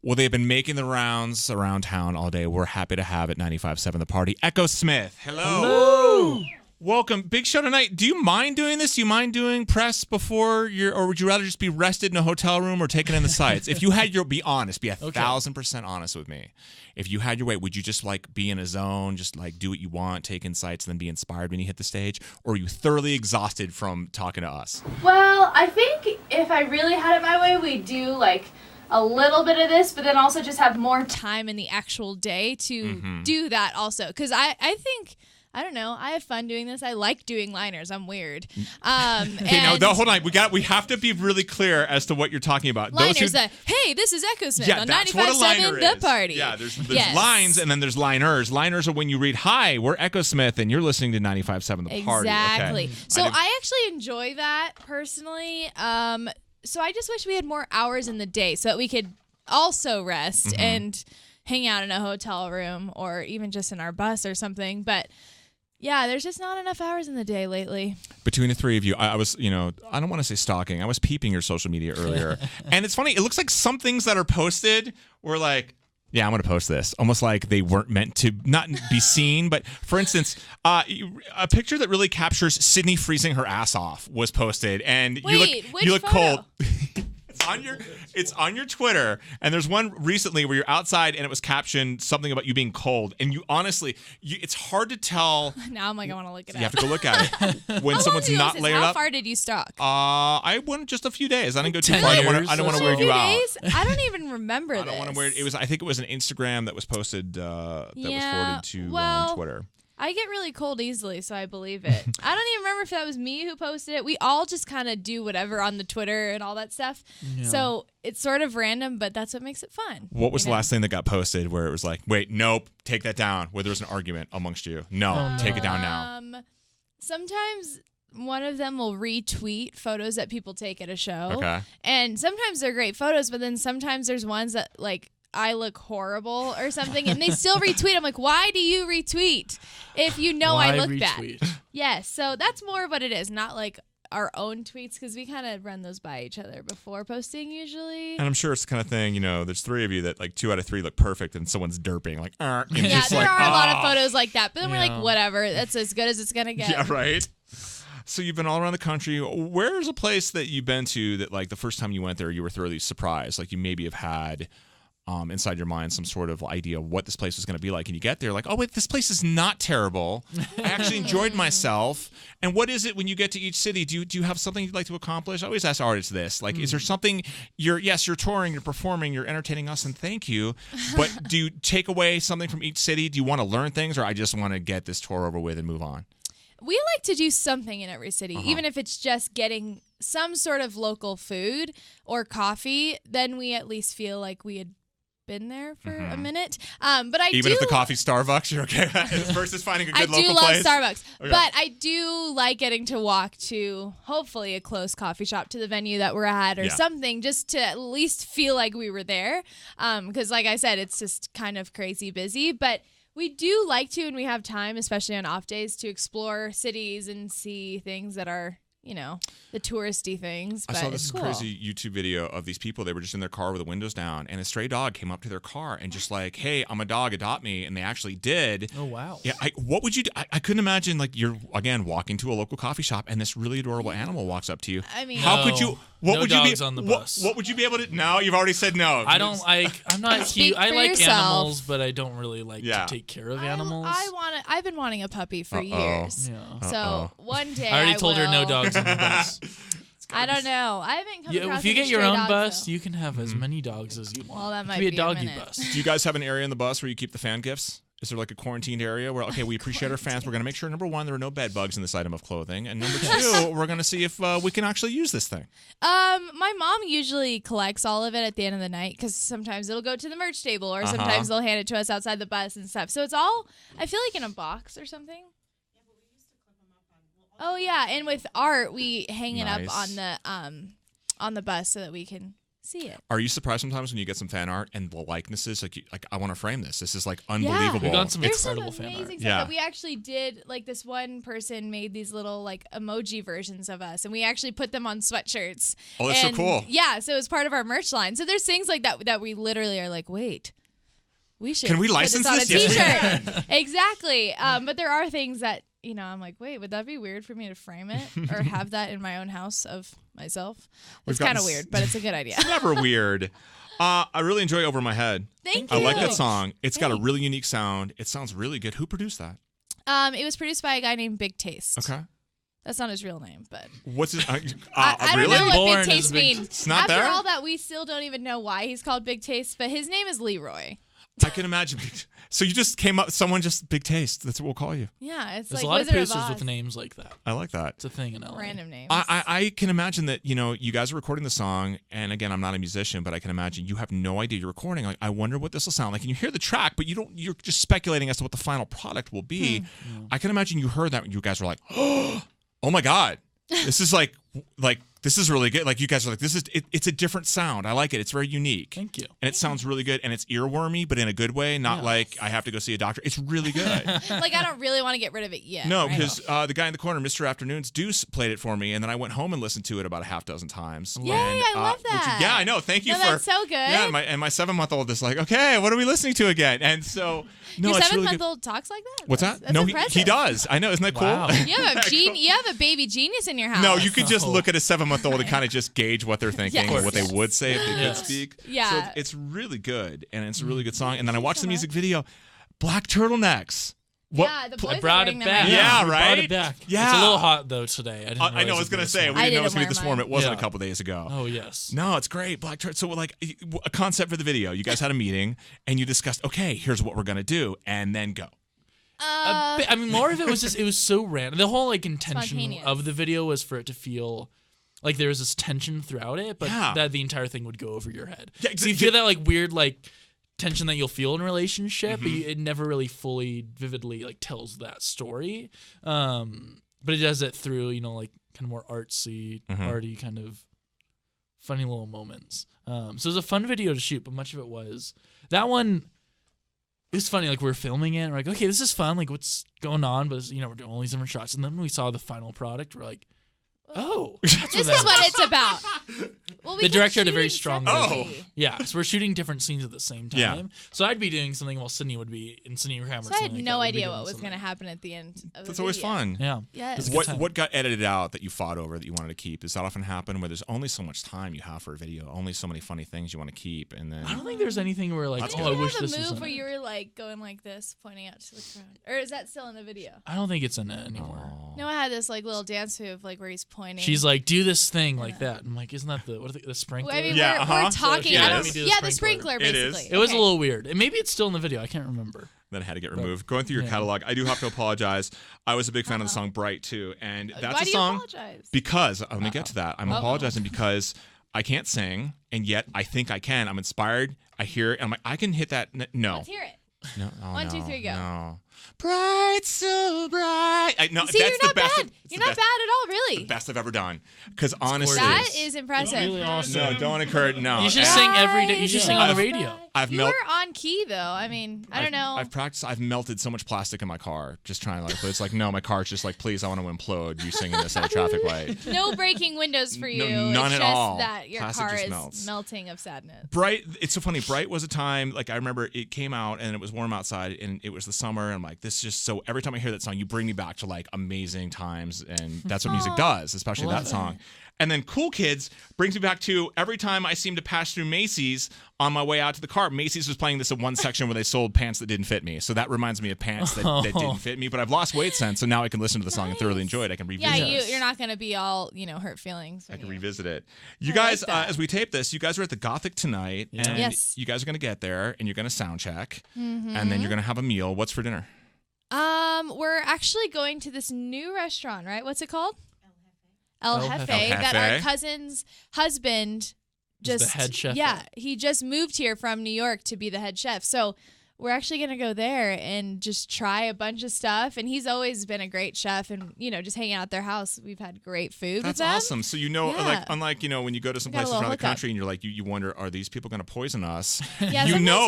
Well, they've been making the rounds around town all day. We're happy to have at 95.7 The Party, Echosmith. Hello. Welcome. Big show tonight. Do you mind doing this? Do you mind doing press before or would you rather just be rested in a hotel room or taken in the sights? If you had be honest, be 1,000% honest with me. If you had your way, would you just like be in a zone, just like do what you want, take in sights, and then be inspired when you hit the stage? Or are you thoroughly exhausted from talking to us? Well, I think if I really had it my way, we'd do like a little bit of this, but then also just have more time in the actual day to do that also. Because I think, I don't know, I have fun doing this. I like doing liners. I'm weird. Okay, no, hold on. We have to be really clear as to what you're talking about. Liners, hey, this is Echosmith on 95.7 The Party. Yeah, there's lines and then there's liners. Liners are when you read, hi, we're Echosmith and you're listening to 95.7 The Party. Exactly. Okay. So I actually enjoy that personally. So I just wish we had more hours in the day so that we could also rest and hang out in a hotel room or even just in our bus or something. But yeah, there's just not enough hours in the day lately. Between the three of you, I was, I don't want to say stalking. I was peeping your social media earlier. And it's funny. It looks like some things that are posted were like, yeah, I'm going to post this. Almost like they weren't meant to not be seen. But for instance, a picture that really captures Sydney freezing her ass off was posted. And you look cold. It's on your Twitter, and there's one recently where you're outside and it was captioned something about you being cold, and you honestly, it's hard to tell. Now I'm like, I want to look it up. You have to go look at it when someone's not layered up. How far did you stalk? I went just a few days. I didn't go too far. I don't want to weird you out. I don't even remember this. I don't want to weird. I think it was an Instagram that was posted that was forwarded to on Twitter. I get really cold easily, so I believe it. I don't even remember if that was me who posted it. We all just kind of do whatever on the Twitter and all that stuff. Yeah. So it's sort of random, but that's what makes it fun. What was the last thing that got posted where it was like, wait, nope, take that down, where there was an argument amongst you? No, take it down now. Sometimes one of them will retweet photos that people take at a show. Okay. And sometimes they're great photos, but then sometimes there's ones that, like, I look horrible or something, and they still retweet. I'm like, why do you retweet if you know I look bad? Yes, so that's more of what it is, not like our own tweets, because we kind of run those by each other before posting usually. And I'm sure it's the kind of thing, there's three of you that like 2 out of 3 look perfect, and someone's derping like, yeah, there are a lot of photos like that, but then we're like, whatever, that's as good as it's gonna get. Yeah, right. So you've been all around the country. Where's a place that you've been to that like the first time you went there, you were thoroughly surprised, like you maybe have had inside your mind some sort of idea of what this place was going to be like, and you get there like, oh wait, this place is not terrible. I actually enjoyed myself. And what is it when you get to each city? Do you have something you'd like to accomplish? I always ask artists this, like, is there something you're touring, you're performing, you're entertaining us, and thank you, but do you take away something from each city? Do you want to learn things, or I just want to get this tour over with and move on? We like to do something in every city, even if it's just getting some sort of local food or coffee, then we at least feel like we had been there for a minute, but even if the coffee's Starbucks, you're okay versus finding a good local place. I do love Starbucks, but I do like getting to walk to hopefully a close coffee shop to the venue that we're at or something, just to at least feel like we were there, because like I said, it's just kind of crazy busy, but we do like to, and we have time, especially on off days, to explore cities and see things that are the touristy things. But I saw this crazy YouTube video of these people. They were just in their car with the windows down, and a stray dog came up to their car and just like, hey, I'm a dog, adopt me. And they actually did. Oh, wow. Yeah. What would you do? I couldn't imagine like you're, again, walking to a local coffee shop and this really adorable animal walks up to you. I mean, how could you? What would you be on the bus? What would you be able to? No, you've already said no. I don't like. I'm not cute. I like animals, but I don't really like to take care of animals. I've been wanting a puppy for years. Yeah. So one day I already told her no dogs on the bus. I don't know. I haven't come across if you get your own bus, though. You can have as many dogs as you want. Well, that might be a be doggy a bus. Do you guys have an area in the bus where you keep the fan gifts? Is there like a quarantined area where, okay, we appreciate our fans. We're going to make sure, number one, there are no bed bugs in this item of clothing. And number two, we're going to see if we can actually use this thing. My mom usually collects all of it at the end of the night because sometimes it'll go to the merch table or sometimes they'll hand it to us outside the bus and stuff. So it's all, I feel like, in a box or something. Oh, yeah. And with art, we hang it up on the bus so that we can see it. Are you surprised sometimes when you get some fan art and the likenesses? Like I want to frame this. This is like unbelievable. We've got some There's incredible some fan art. amazing stuff that we actually did. Like this one person made these little like emoji versions of us, and we actually put them on sweatshirts. Oh, that's so cool. Yeah, so it was part of our merch line. So there's things like that we literally are like, wait, we should. Can we license put this on a this? T-shirt? Exactly. But there are things that I'm like, wait, would that be weird for me to frame it or have that in my own house of myself? It's kind of weird, but it's a good idea. It's never weird. I really enjoy Over My Head. Thank you. I like that song. It's got a really unique sound. It sounds really good. Who produced that? It was produced by a guy named Big Taste. Okay. That's not his real name, but what's his? I don't know what Big Taste means. It's not After all that, we still don't even know why he's called Big Taste, but his name is Leroy. I can imagine. So you just came up, someone just Big Taste. That's what we'll call you. Yeah, it's There's like a lot Wizard of producers of Oz. with names like that. I like that. It's a thing in LA. Random names. I can imagine that, you guys are recording the song, and again, I'm not a musician, but I can imagine you have no idea you're recording. Like, I wonder what this will sound like. And you hear the track, but you're just speculating as to what the final product will be. I can imagine you heard that when you guys were like, oh my God. This is like this is really good. Like you guys are like, it's a different sound. I like it. It's very unique. Thank you. And it sounds really good, and it's earwormy, but in a good way, not like I have to go see a doctor. It's really good. Like I don't really want to get rid of it yet. No, because the guy in the corner, Mr. Afternoons, Deuce played it for me, and then I went home and listened to it about a half dozen times. Yay, and, I love that. I know. Thank you No, for that's so good. Yeah, and my 7-month-old is like, okay, what are we listening to again? And so no, Your it's really good. 7-month-old talks like that? What's that? That's No, impressive. he does. I know. Isn't that Wow. cool? You have a baby genius in your house. No, you could just look at a 7-month-old and kind of just gauge what they're thinking Yes. or what they would say if they could Yes. speak. Yeah. So it's really good, and it's a really good song. And then I watched the music video, Black Turtlenecks. Yeah, the boys I brought are it wearing back. them. Yeah, we right? brought it back. Yeah. It's a little hot though today. I I know. I was gonna say we I didn't know it was gonna be didn't this wear warm. It wasn't mine. a couple days ago. Oh yes. No, it's great. Black Turtle. So like a concept for the video. You guys had a meeting and you discussed. Okay, here's what we're gonna do, and then go. I mean, more of it was it was so random. The whole like intention Spontaneous. of the video was for it to feel like there was this tension throughout it, but Yeah. that the entire thing would go over your head. Yeah, So you feel that like weird like tension that you'll feel in a relationship, but it never really fully vividly like tells that story. But it does it through like kind of more artsy, arty kind of funny little moments. So it was a fun video to shoot, but much of it was that one. It was funny, like we were filming it, and we're like, okay, this is fun, like what's going on? But we're doing all these different shots, and then when we saw the final product, we're like, oh, that's This is what it's about. Well, we the kept director had a very shooting strong separately. vision. Yeah, so we're shooting different scenes at the same time. Yeah. So I'd be doing something while Sydney would be in Sydney Hammer. So I had no idea what was going to happen at the end of the That's always video. fun. Yeah. Yes. It's a good time. What got edited out that you fought over that you wanted to keep? Does that often happen where there's only so much time you have for a video, only so many funny things you want to keep, and then I don't think there's anything where like, That's oh, good. I wish have this a was move in where it. you were like going like this, pointing out to the crowd, or is that still in the video? I don't think it's in it anymore. No, I had this like little dance move, like where he's pointing. She's like, do this thing like that. I'm like, isn't that the sprinkler? I mean, Yeah, we're talking. Yeah, I it don't, is. yeah, the sprinkler, It is. basically. It was a Okay. little weird. And maybe it's still in the video. I can't remember. then it had to get removed. Going through your catalog, I do have to apologize. I was a big fan of the song "Bright" too, and that's Why a do you song apologize? because let me get to that. I'm apologizing because I can't sing, and yet I think I can. I'm inspired. I hear it, and I'm like, I can hit that. No, Let's hear it. no, oh, 1, 2, no, 3, go. No. Bright, so bright. No, See, that's you're the not best. bad. It's You're the not best, bad at all, really. best I've ever done. Because honestly, That is impressive. Really awesome. no, don't encourage. No, You should and sing every day. You should sing on the radio. I've You melt. were on key though. I mean, I don't know. I've practiced. I've melted so much plastic in my car just trying to but it's like no, my car's just like please, I want to implode. You singing this at a traffic light. No breaking windows for you. none it's at just all. that your Plastic car just is melts. melting of sadness. Bright. It's so funny. Bright was a time like I remember it came out and it was warm outside and it was the summer and I'm like this is just so. Every time I hear that song, you bring me back to like amazing times and that's what music does, especially that song. And then Cool Kids brings me back to every time I seem to pass through Macy's on my way out to the car. Macy's was playing this in one section where they sold pants that didn't fit me. So that reminds me of pants that didn't fit me. But I've lost weight since, so now I can listen to the song and thoroughly enjoy it. I can revisit Yeah, it. you're not gonna be all hurt feelings. I can when you- revisit it. You I guys, like that. as we tape this, you guys are at the Gothic tonight. And Yes. you guys are going to get there and you're going to sound check. Mm-hmm. And then you're going to have a meal. What's for dinner? We're actually going to this new restaurant, right? What's it called? El Jefe. El That our Jefe. cousin's husband He's just the head chef Yeah, there. he just moved here from New York to be the head chef. So we're actually going to go there and just try a bunch of stuff. And he's always been a great chef. And, just hanging out at their house, we've had great food with them. That's awesome. So, like, unlike, when you go to some places around the country and you're like, you wonder, are these people going to poison us? Yeah,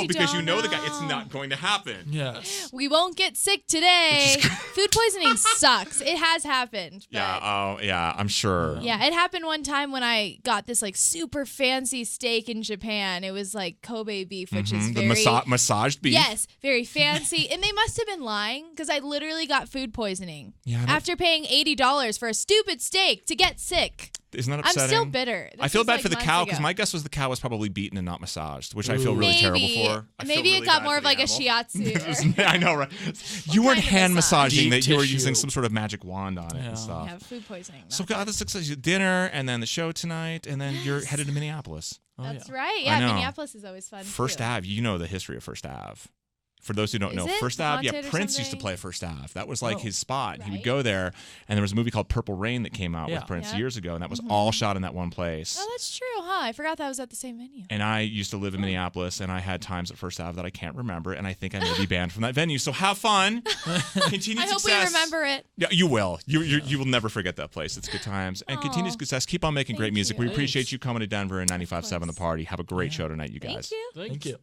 because you know the guy, it's not going to happen. Yes. We won't get sick today. Food poisoning sucks. It has happened. Yeah. Oh, yeah, I'm sure. Yeah, it happened one time when I got this like super fancy steak in Japan. It was like Kobe beef, which is very massaged beef. Yes, very fancy. And they must have been lying because I literally got food poisoning after paying $80 for a stupid steak to get sick. Isn't that upsetting? I'm still bitter. I feel bad for the cow because my guess was the cow was probably beaten and not massaged, which I feel really terrible for. Maybe it got more of like a shiatsu. I know, right? You weren't hand massaging that you were using some sort of magic wand on it and stuff. Yeah, food poisoning. So God, this looks like dinner and then the show tonight and then you're headed to Minneapolis. That's right. Yeah, Minneapolis is always fun. First Ave, you know the history of First Ave. For those who don't know, First Ave, Prince used to play First Ave. That was like his spot. Right. He would go there, and there was a movie called Purple Rain that came out with Prince years ago, and that was all shot in that one place. Oh, that's true, huh? I forgot that was at the same venue. And I used to live in Minneapolis, and I had times at First Ave that I can't remember, and I think I may be banned from that venue. So have fun. Continued success. I hope we remember it. Yeah, you will. You will never forget that place. It's good times. And continued success. Keep on making great music. We appreciate you coming to Denver and 95.7 The Party. Have a great show tonight, you guys. Thank you. Thank you.